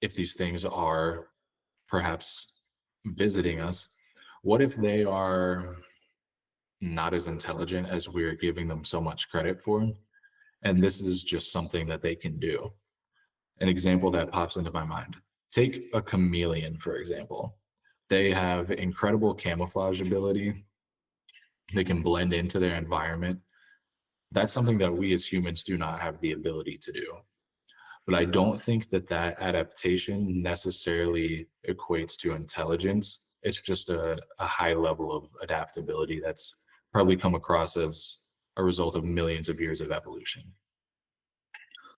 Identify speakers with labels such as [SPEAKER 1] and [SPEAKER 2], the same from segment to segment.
[SPEAKER 1] if these things are perhaps visiting us, what if they are not as intelligent as we're giving them so much credit for? And this is just something that they can do. An example that pops into my mind, take a chameleon, for example. They have incredible camouflage ability. They can blend into their environment. That's something that we as humans do not have the ability to do. But I don't think that that adaptation necessarily equates to intelligence. It's just a high level of adaptability that's probably come across as a result of millions of years of evolution.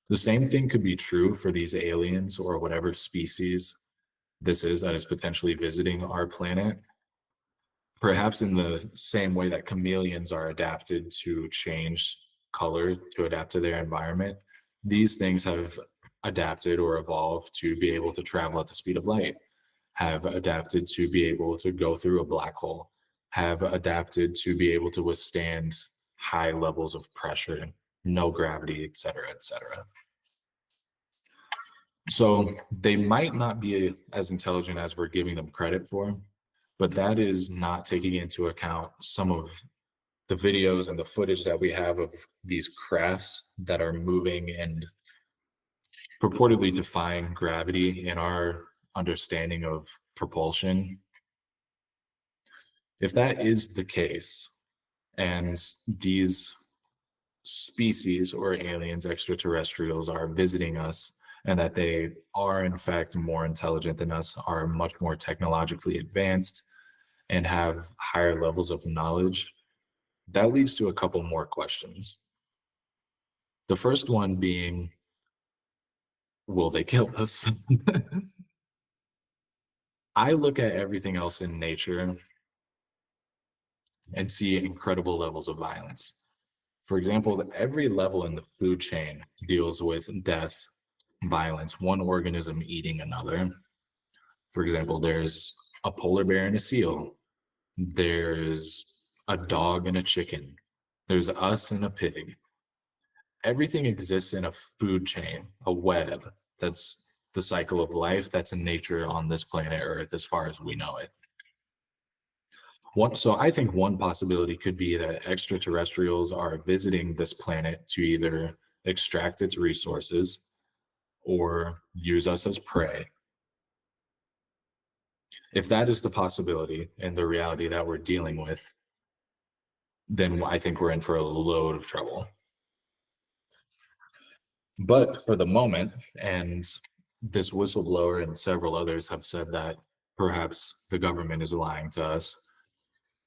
[SPEAKER 1] The same thing could be true for these aliens or whatever species this is that is potentially visiting our planet. Perhaps in the same way that chameleons are adapted to change color to adapt to their environment, these things have adapted or evolved to be able to travel at the speed of light, have adapted to be able to go through a black hole, have adapted to be able to withstand high levels of pressure, no gravity, et cetera, et cetera. So they might not be as intelligent as we're giving them credit for, but that is not taking into account some of the videos and the footage that we have of these crafts that are moving and purportedly defying gravity in our understanding of propulsion. If that is the case, and these species or aliens, extraterrestrials, are visiting us, and that they are in fact more intelligent than us, are much more technologically advanced, and have higher levels of knowledge, that leads to a couple more questions. The first one being, will they kill us? I look at everything else in nature and see incredible levels of violence. For example, every level in the food chain deals with death, violence, one organism eating another. For example, there's a polar bear and a seal. There's a dog and a chicken. There's us and a pig. Everything exists in a food chain, a web. That's the cycle of life. That's in nature on this planet Earth as far as we know it. So I think one possibility could be that extraterrestrials are visiting this planet to either extract its resources or use us as prey. If that is the possibility and the reality that we're dealing with, then I think we're in for a load of trouble. But for the moment, and this whistleblower and several others have said that perhaps the government is lying to us,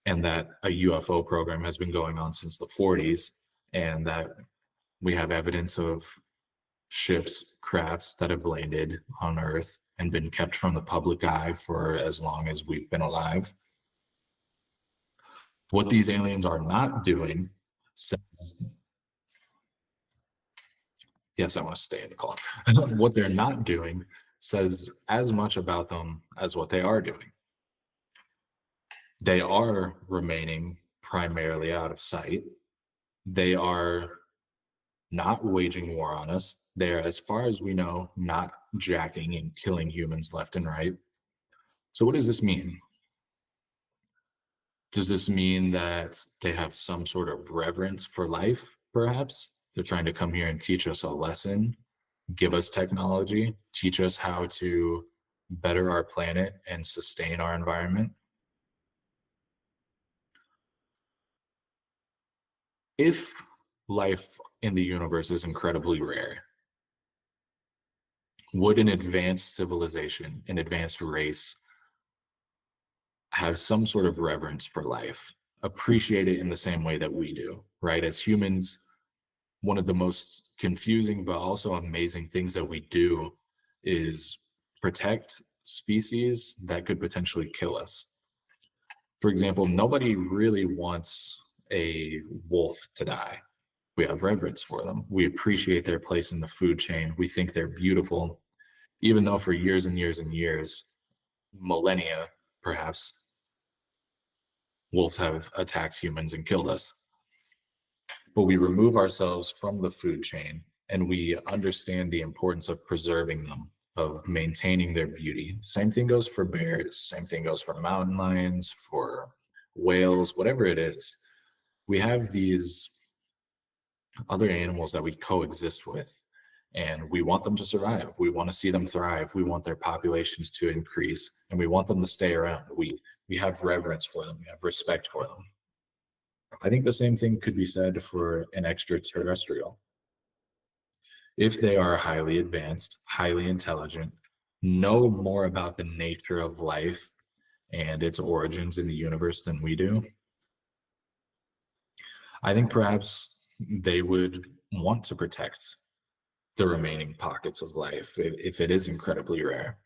[SPEAKER 1] and that a UFO program has been going on since the 40s, and that we have evidence of ships, crafts that have landed on Earth and been kept from the public eye for as long as we've been alive. What these aliens are not doing says, yes, I want to stay in the call. What they're not doing says as much about them as what they are doing. They are remaining primarily out of sight. They are not waging war on us. They are, as far as we know, not jacking and killing humans left and right. So what does this mean? Does this mean that they have some sort of reverence for life, perhaps? They're trying to come here and teach us a lesson, give us technology, teach us how to better our planet and sustain our environment. If life in the universe is incredibly rare, would an advanced civilization, an advanced race, have some sort of reverence for life, appreciate it in the same way that we do, right? As humans, one of the most confusing but also amazing things that we do is protect species that could potentially kill us. For example, nobody really wants a wolf to die. We have reverence for them. We appreciate their place in the food chain. We think they're beautiful, even though for years and years and years, millennia perhaps, wolves have attacked humans and killed us. But we remove ourselves from the food chain and we understand the importance of preserving them of maintaining their beauty. Same thing goes for bears, same thing goes for mountain lions, for whales, whatever it is. We have these other animals that we coexist with, and we want them to survive. We want to see them thrive. We want their populations to increase, and we want them to stay around. We have reverence for them. We have respect for them. I think the same thing could be said for an extraterrestrial. If they are highly advanced, highly intelligent, know more about the nature of life and its origins in the universe than we do, I think perhaps they would want to protect the remaining pockets of life if it is incredibly rare.